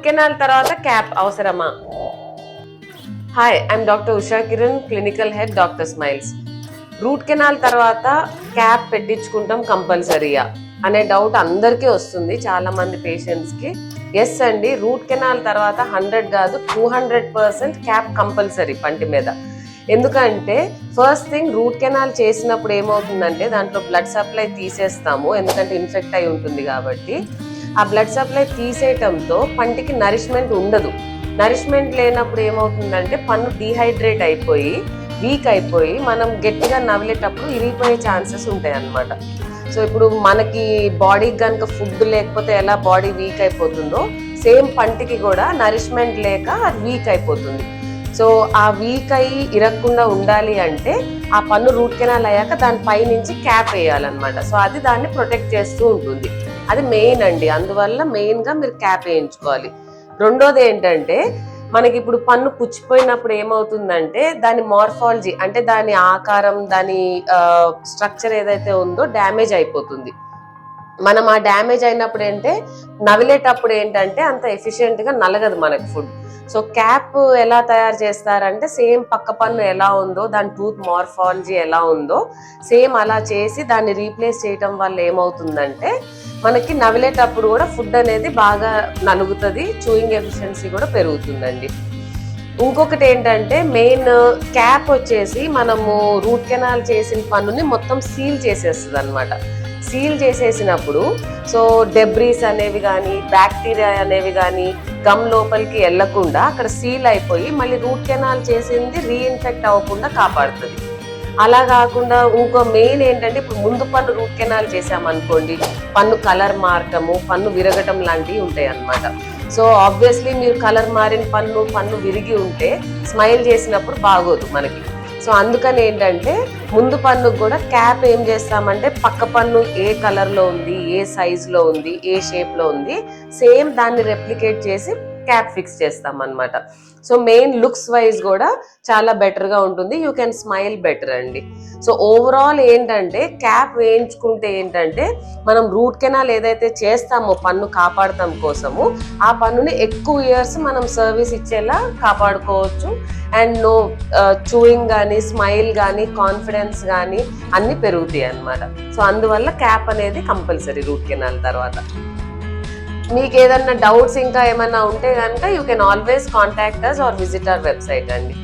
Canal తర్వాత cap అవసరమా? Hi, I'm doctor Usha Kiran, clinical head doctor smiles. Root canal తర్వాత cap పెట్టించుకుంటాం కంపల్సరీయా అనే డౌట్ అందరికీ వస్తుంది చాలా మంది పేషెంట్స్కి. ఎస్ అండి, రూట్ కెనాల్ తర్వాత 100 కాదు 200% క్యాప్ కంపల్సరీ పంటి మీద. ఎందుకంటే ఫస్ట్ థింగ్, రూట్ కెనాల్ చేసినప్పుడు ఏమవుతుందంటే దాంట్లో బ్లడ్ సప్లై తీసేస్తాము, ఎందుకంటే ఇన్ఫెక్ట్ అయి ఉంటుంది కాబట్టి. ఆ బ్లడ్ సప్లై తీసేయటంతో పంటికి నరిష్మెంట్ ఉండదు. నరిష్మెంట్ లేనప్పుడు ఏమవుతుందంటే పన్ను డీహైడ్రేట్ అయిపోయి వీక్ అయిపోయి మనం గట్టిగా నవ్వేటప్పుడు ఇరిగిపోయే ఛాన్సెస్ ఉంటాయి అన్నమాట. సో ఇప్పుడు మనకి బాడీకి కనుక ఫుడ్ లేకపోతే ఎలా బాడీ వీక్ అయిపోతుందో, సేమ్ పంటికి కూడా నరిష్మెంట్ లేక అది వీక్ అయిపోతుంది. సో ఆ వీక్ అయ్యి ఇరగకుండా ఉండాలి అంటే ఆ పన్ను రూట్ కెనాల్ అయ్యాక దానిపై నుంచి క్యాప్ వేయాలన్నమాట. సో అది దాన్ని ప్రొటెక్ట్ చేస్తూ ఉంటుంది. అది మెయిన్ అండి, అందువల్ల మెయిన్గా మీరు క్యాప్ వేయించుకోవాలి. రెండోది ఏంటంటే, మనకి ఇప్పుడు పన్ను పుచ్చిపోయినప్పుడు ఏమవుతుందంటే దాని మార్ఫాలజీ అంటే దాని ఆకారం, దాని స్ట్రక్చర్ ఏదైతే ఉందో డ్యామేజ్ అయిపోతుంది. మనం ఆ డ్యామేజ్ అయినప్పుడు నవిలేటప్పుడు ఏంటంటే అంత ఎఫిషియెంట్గా నలగదు మనకి ఫుడ్. సో క్యాప్ ఎలా తయారు చేస్తారంటే సేమ్ పక్క పన్ను ఎలా ఉందో, దాని టూత్ మార్ఫాలజీ ఎలా ఉందో సేమ్ అలా చేసి దాన్ని రీప్లేస్ చేయటం వల్ల ఏమవుతుందంటే మనకి నవిలేటప్పుడు కూడా ఫుడ్ అనేది బాగా నలుగుతుంది, చూయింగ్ ఎఫిషియన్సీ కూడా పెరుగుతుందండి. ఇంకొకటి ఏంటంటే మెయిన్ క్యాప్ వచ్చేసి మనము రూట్ కెనాల్ చేసిన పన్నుని మొత్తం సీల్ చేసేస్తుంది అనమాట. సీల్ చేసేసినప్పుడు సో డెబ్రీస్ అనేవి కానీ బ్యాక్టీరియా అనేవి కానీ గమ్ లోపలికి వెళ్లకుండా అక్కడ సీల్ అయిపోయి మళ్ళీ రూట్ కెనాల్ చేసింది రీఇన్ఫెక్ట్ అవ్వకుండా కాపాడుతుంది. అలా కాకుండా ఇంకో మెయిన్ ఏంటంటే, ఇప్పుడు ముందు పన్ను రూట్ కెనాల్ చేసామనుకోండి, పన్ను కలర్ మారటము, పన్ను విరగటం లాంటివి ఉంటాయి అన్నమాట. సో ఆబ్వియస్లీ మీరు కలర్ మారిన పన్ను విరిగి ఉంటే స్మైల్ చేసినప్పుడు బాగోదు మనకి. సో అందుకని ఏంటంటే ముందు పన్నుకు కూడా క్యాప్ ఏం చేస్తామంటే పక్క పన్ను ఏ కలర్లో ఉంది, ఏ సైజులో ఉంది, ఏ షేప్లో ఉంది, సేమ్ దాన్ని రెప్లికేట్ చేసి క్యాప్ ఫిక్స్ చేస్తాం అన్నమాట. సో మెయిన్ లుక్స్ వైజ్ కూడా చాలా బెటర్గా ఉంటుంది, యూ కెన్ స్మైల్ బెటర్ అండి. సో ఓవరాల్ ఏంటంటే క్యాప్ వేయించుకుంటే ఏంటంటే మనం రూట్ కెనాల్ ఏదైతే చేస్తామో పన్ను కాపాడటం కోసము ఆ పన్నుని ఎక్కువ ఇయర్స్ మనం సర్వీస్ ఇచ్చేలా కాపాడుకోవచ్చు. అండ్ నో చూయింగ్ కానీ స్మైల్ కానీ కాన్ఫిడెన్స్ కానీ అన్నీ పెరుగుతాయి అన్నమాట. సో అందువల్ల క్యాప్ అనేది కంపల్సరీ రూట్ కెనాల్ తర్వాత. మీకు ఏదన్నా డౌట్స్ ఇంకా ఏమైనా ఉంటే కనుక you can always contact us or visit our website అండి.